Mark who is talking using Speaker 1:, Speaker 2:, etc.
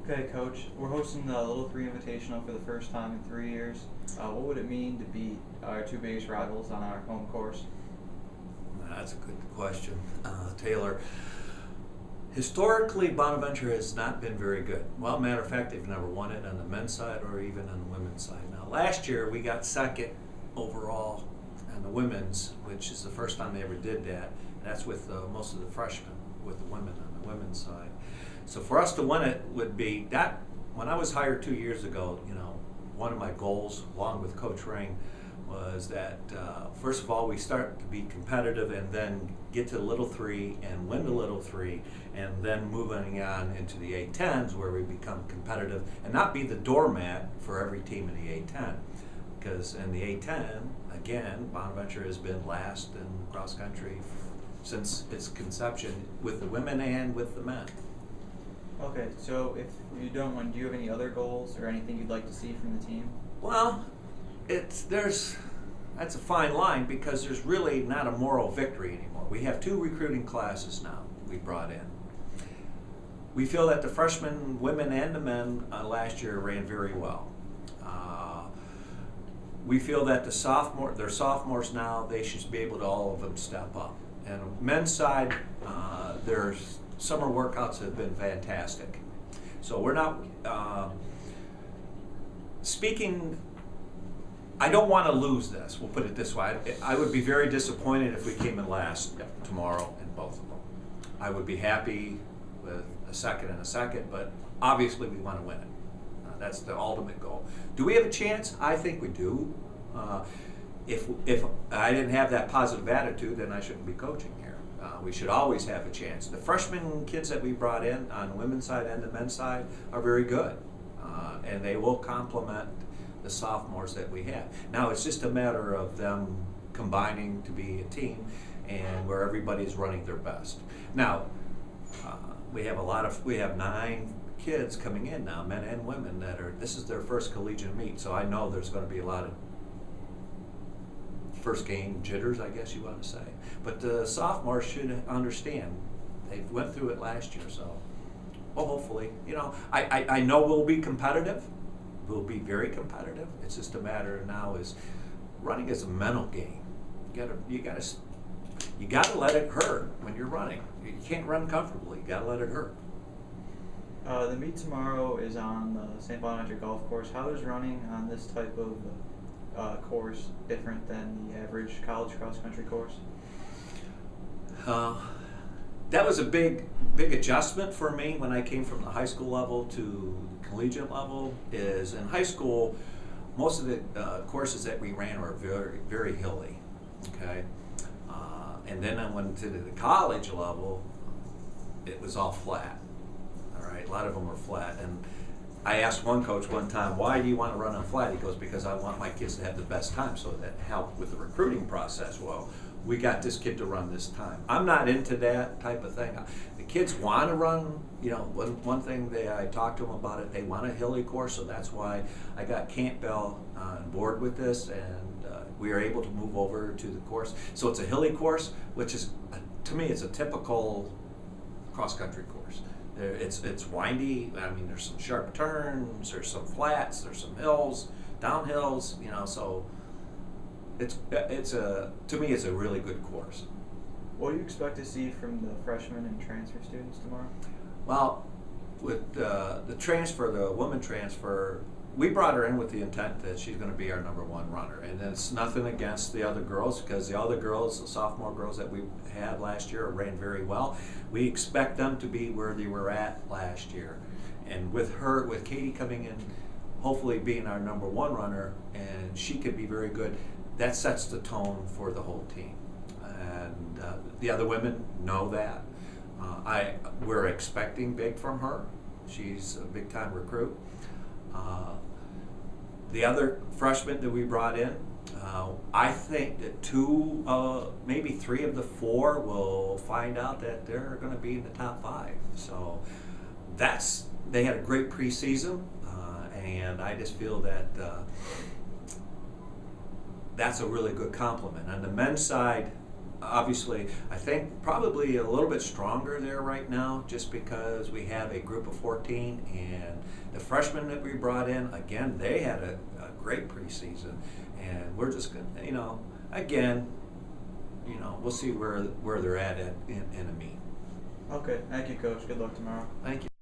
Speaker 1: Okay, Coach, we're hosting the Little 3 Invitational for the first time in 3 years. What would it mean to beat our two biggest rivals on our home course?
Speaker 2: That's a good question, Taylor. Historically, Bonaventure has not been very good. Well, matter of fact, they've never won it on the men's side or even on the women's side. Now, last year we got second overall on the women's, which is the first time they ever did that. That's with most of the freshmen, with the women on the women's side. So for us to win it would be that. When I was hired 2 years ago, one of my goals, along with Coach Ring, was that first of all we start to be competitive and then get to the Little 3 and win the Little 3, and then moving on into the A10s where we become competitive and not be the doormat for every team in the A10. Because in the A10, again, Bonaventure has been last in cross country since its conception, with the women and with the men.
Speaker 1: Okay, so if you don't win, do you have any other goals or anything you'd like to see from the team?
Speaker 2: Well, that's a fine line, because there's really not a moral victory anymore. We have 2 recruiting classes now we brought in. We feel that the freshmen, women and the men last year ran very well. We feel that they're sophomores now, they should be able to all of them step up. And on the men's side, their summer workouts have been fantastic. So we're not speaking. I don't want to lose this. We'll put it this way. I would be very disappointed if we came in last tomorrow in both of them. I would be happy with a second, but obviously we want to win it. That's the ultimate goal. Do we have a chance? I think we do. If I didn't have that positive attitude, then I shouldn't be coaching here. We should always have a chance. The freshman kids that we brought in on the women's side and the men's side are very good, and they will complement the sophomores that we have. Now it's just a matter of them combining to be a team, and where everybody's running their best. Now we have 9 kids coming in now, men and women, this is their first collegiate meet. So I know there's going to be a lot of first game jitters, I guess you want to say. But the sophomores should understand. They went through it last year, so well, hopefully, I know we'll be competitive. We'll be very competitive. It's just a matter now is running is a mental game. You gotta let it hurt when you're running. You can't run comfortably. You gotta let it hurt.
Speaker 1: The meet tomorrow is on the St. Bonaventure Golf Course. How is running on this type of course different than the average college cross-country course?
Speaker 2: That was a big adjustment for me when I came from the high school level to the collegiate level. Is in high school, most of the courses that we ran were very, very hilly. Okay, and then I went to the college level. It was all flat. All right, a lot of them were flat, and I asked one coach one time, why do you want to run on flat? He goes, because I want my kids to have the best time, so that helped with the recruiting process. Well, we got this kid to run this time. I'm not into that type of thing. The kids want to run, one thing I talked to them about it, they want a hilly course, so that's why I got Campbell on board with this, and we are able to move over to the course. So it's a hilly course, which is, to me, it's a typical cross-country course. It's windy. I mean, there's some sharp turns, there's some flats, there's some hills, downhills. So to me it's a really good course.
Speaker 1: What do you expect to see from the freshmen and transfer students tomorrow?
Speaker 2: Well, with the woman transfer, we brought her in with the intent that she's going to be our #1 runner, and it's nothing against the other girls, because the other girls, the sophomore girls that we had last year, ran very well. We expect them to be where they were at last year, and with Katie coming in, hopefully being our #1 runner, and she could be very good. That sets the tone for the whole team, and the other women know that. We're expecting big from her. She's a big-time recruit. The other freshmen that we brought in, I think that 2, maybe 3 of the 4 will find out that they're going to be in the top 5. So they had a great preseason, and I just feel that that's a really good compliment. On the men's side, obviously, I think probably a little bit stronger there right now, just because we have a group of 14, and the freshmen that we brought in, again, they had a great preseason, and we're just going to, again, we'll see where they're at in a meet.
Speaker 1: Okay, thank you, Coach. Good luck tomorrow.
Speaker 2: Thank you.